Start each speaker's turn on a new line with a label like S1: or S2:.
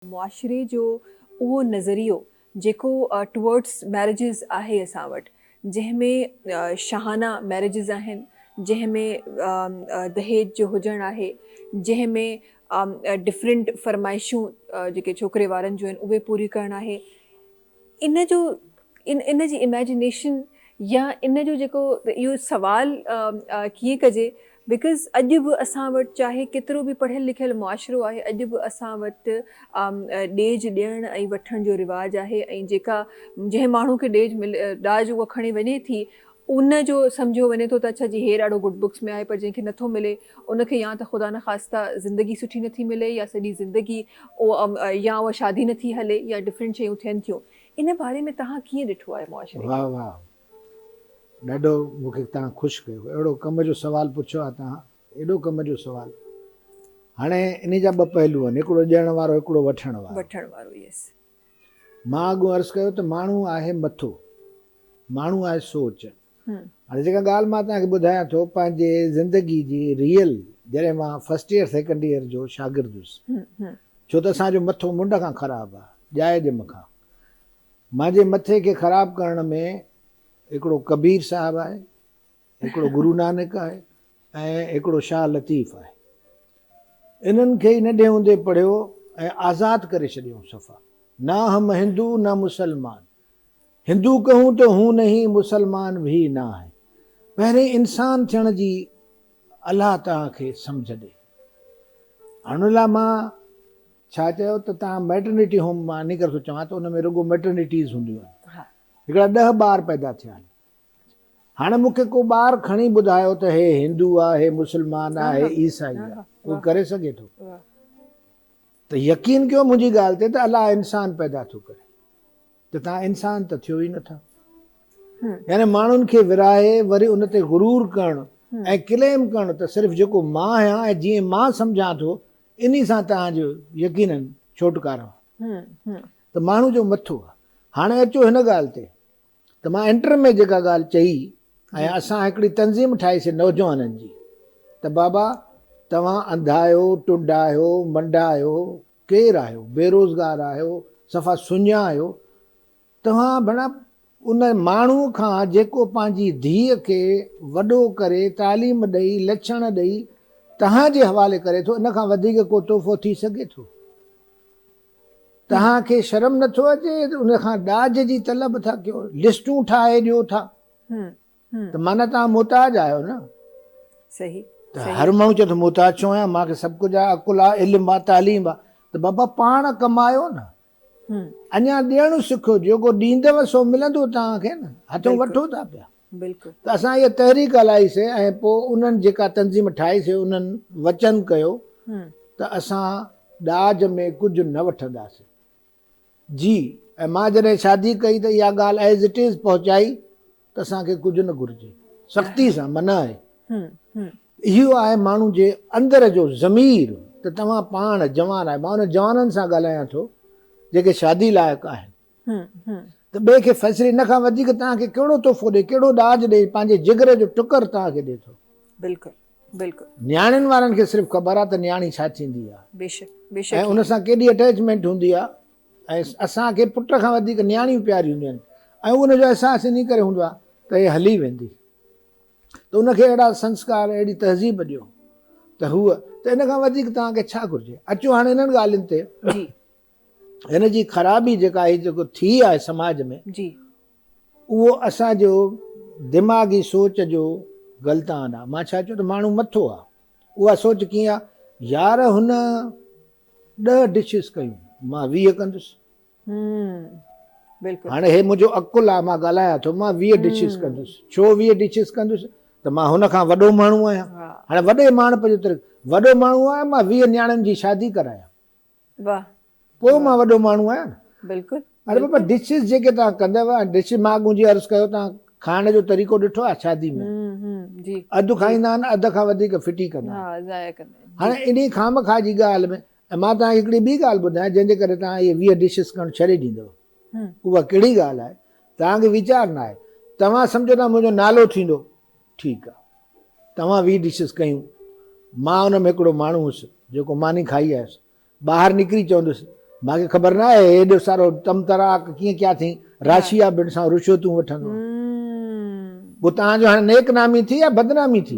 S1: मुआशरे जो उहो नज़रियो जेको टुवर्ड्स मैरिजिस आहे असां वटि, जंहिंमें शाहाना मैरिजिस आहिनि, जंहिंमें दहेज जो हुजणु आहे, जंहिंमें डिफरेंट फरमाइशूं जेके छोकिरे वारनि जूं आहिनि उहे पूरी करणु आहे। इन जो इन जी इमेजिनेशन या इन जो जेको इहो सुवाल कीअं कजे, बिकॉज़ अॼु बि असां वटि चाहे केतिरो बि पढ़ियलु लिखियलु मुआशिरो आहे, अॼु बि असां वटि ॾेज ॾियणु ऐं वठण जो रिवाजु आहे। ऐं जेका जंहिं माण्हू खे ॾाज उहा खणी वञे थी, उन जो सम्झो वञे थो त अच्छा जी हे ॾाढो गुड बुक्स में आहे, पर जंहिंखे नथो मिले उनखे या त ख़ुदा न ख़ास्ता ज़िंदगी सुठी नथी मिले, या सॼी ज़िंदगी या उहा शादी नथी हले, या डिफरेंट शयूं थियनि थियूं। इन बारे में तव्हां कीअं ॾिठो आहे मुआशिरे?
S2: वाह वाह, ॾाढो मूंखे तव्हां ख़ुशि कयो, अहिड़ो कम जो सुवालु पुछियो आहे तव्हां, एॾो कम जो सुवालु। हाणे इन जा ॿ पहलू आहिनि, हिकिड़ो ॾियण वारो, हिकिड़ो वठण वारो।
S1: यस।
S2: मां अॻु अर्ज़ु कयो त माण्हू आहे मथो, माण्हू आहे सोच। हाणे जेका ॻाल्हि मां तव्हांखे ॿुधायां थो, पंहिंजे ज़िंदगी जी रियल, जॾहिं मां फस्ट ईयर सेकेंड ईयर जो शागिर्दु हुयुसि, छो त असांजो मथो मुंड खां ख़राबु आहे, ॼाए जे मखां। मुंहिंजे मथे खे ख़राबु करण में हिकिड़ो कबीर साहिबु आहे, हिकिड़ो गुरू नानक आहे, ऐं हिकिड़ो शाह लतीफ़ आहे। इन्हनि खे ई नंढे हूंदे पढ़ियो ऐं आज़ादु करे छॾियऊं सफ़ा। ना हम हिंदू न मुसलमान, हिंदू कहूं तो हूं नहीं, मुसलमान भी ना है। पहिरें इंसान थियण जी अलाह तव्हांखे सम्झ ॾे। हाणे लाइ मां छा चयो त तव्हां मैटरनिटी होम मां इन करे थो चवां त उन में रुगो मैटरनिटीज़ हूंदियूं आहिनि, हिकिड़ा 10 ॿार पैदा थिया आहिनि। हाणे मूंखे को ॿारु खणी ॿुधायो त हे हिंदू आहे, हे मुस्लमान आहे, हे ईसाई आहे, कोई करे सघे थो? त यकीन कयो मुंहिंजी ॻाल्हि ते त अलाह इंसान पैदा थो करे, त तव्हां इंसान त थियो ई नथा। यानी माण्हुनि खे विराहे वरी उन ते गुरूर करणु ऐं क्लेम करणु त सिर्फ़ु जेको मां आहियां ऐं जीअं मां सम्झां थो इन सां तव्हांजो यकीनन छोटकारो त माण्हू जो मथो आहे। हाणे अचो हिन ॻाल्हि ते त मां इंटर में जेका ॻाल्हि चई, ऐं असां हिकिड़ी तंज़ीम ठाहीसीं नौजवाननि जी, त बाबा तव्हां अंधा आहियो, टुंड आहियो, मंडा आहियो, केरु आहियो, बेरोज़गार आहियो, सफ़ा सुञा आहियो, तव्हां भेण उन माण्हू खां जेको पंहिंजी धीअ खे वॾो करे तालीम ॾेई लछण ॾेई तव्हांजे हवाले करे थो, इन खां वधीक को तोहफ़ो थी सघे थो? तव्हांखे शर्म नथो अचे? उन खां ॾाज जी तलब था कयो, लिस्टूं ठाहे ॾियो था, त माना तव्हां मुहताज आहियो न।
S1: सही।
S2: त हर माण्हू चए थो मुहताज छो आहियां, मूंखे सभु कुझु आहे, अकुल आहे, इल्मु आहे, तालीम आहे। त बाबा पाण कमायो न, अञा ॾियणु सिखो, जेको ॾींदव सो मिलंदो तव्हांखे न, हथों वठो था पिया।
S1: बिल्कुलु।
S2: त असां इहा तहरीक हलाईसीं ऐं पोइ उन्हनि जेका तंज़ीम ठाहीसीं उन्हनि वचन कयो त असां ॾाज में कुझु न वठंदासीं जी। ऐं मां जॾहिं शादी कई त इहा ॻाल्हि एज़ इट इज़ पहुचाई त असांखे कुझु न घुरिजे, सख़्ती सां मना आहे। इहो आहे माण्हू जे अंदर जो ज़मीर। त तव्हां पाण जवान आहे, मां उन जवाननि सां ॻाल्हायां थो जेके शादी लाइक़ु आहिनि, त ॿिए खे फैसिलिटी, इन खां वधीक तव्हांखे कहिड़ो तोहफ़ो ॾे, कहिड़ो ॾाज ॾे, पंहिंजे जिगर जो टुकर तव्हांखे ॾे थो।
S1: बिल्कुलु बिल्कुलु।
S2: न्याणियुनि वारनि खे सिर्फ़ु ख़बर आहे त न्याणी छा थींदी आहे,
S1: बेशक बेशक,
S2: ऐं उन सां केॾी अटैचमेंट हूंदी आहे। ऐं असांखे पुट खां वधीक न्याणियूं प्यारियूं हूंदियूं आहिनि, ऐं उनजो अहसासु इन करे हूंदो आहे त हे हली वेंदी, त उनखे अहिड़ा संस्कार, अहिड़ी तहज़ीब ॾियो त हूअ, त इन खां वधीक तव्हांखे छा घुरिजे। अचो हाणे इन्हनि ॻाल्हियुनि ते, हिन जी ख़राबी जेका आहे, जेको थी आहे समाज में, उहो असांजो दिमाग़ी सोच जो गलतान आहे। मां छा चयो त माण्हू मथो आहे, उहा सोच कीअं आहे, यार हुन 10 डिशिस कयूं, मां 20 कंदुसि। हाणे हे मुंहिंजो अकुल आहे, मां ॻाल्हायां थो, मां 20 डिशिस कंदुसि। छो 20 डिशिस कंदुसि? त मां हुन खां वॾो माण्हू आहियां। हाणे वॾे माण्हू जो तरीक़ो, वॾो माण्हू आहियां, मां 20 न्याणियुनि जी शादी करायां, पोइ मां वॾो माण्हू आहियां न।
S1: बिल्कुलु।
S2: अरे बाबा डिशिस जेके तव्हां कंदव, डिश मां मुंहिंजी अर्ज़ु कयो, तव्हां खाइण जो तरीक़ो ॾिठो आहे शादी में? अधु खाईंदा आहिनि, अधु खां वधीक फिटी कंदा आहिनि। हाणे इन खामखा जी ॻाल्हि में, ऐं मां तव्हांखे हिकिड़ी ॿी ॻाल्हि ॿुधायां जंहिंजे करे तव्हां इहे 20 डिशिस करणु छॾे ॾींदव। उहा कहिड़ी ॻाल्हि आहे, तव्हांखे वीचार न आहे। तव्हां सम्झो था मुंहिंजो नालो थींदो, ठीकु आहे, तव्हां 20 डिशिस कयूं, मां हुन में हिकिड़ो माण्हू हुउसि जेको मानी खाई आयुसि, ॿाहिरि निकिरी चवंदुसि मूंखे ख़बर न आहे हेॾो सारो तम तराक कीअं क्या थी राशिया बिन सां रुशवतूं वठंदो
S1: हम्म,
S2: पोइ तव्हांजो हाणे नेक नामी थी या बदनामी थी?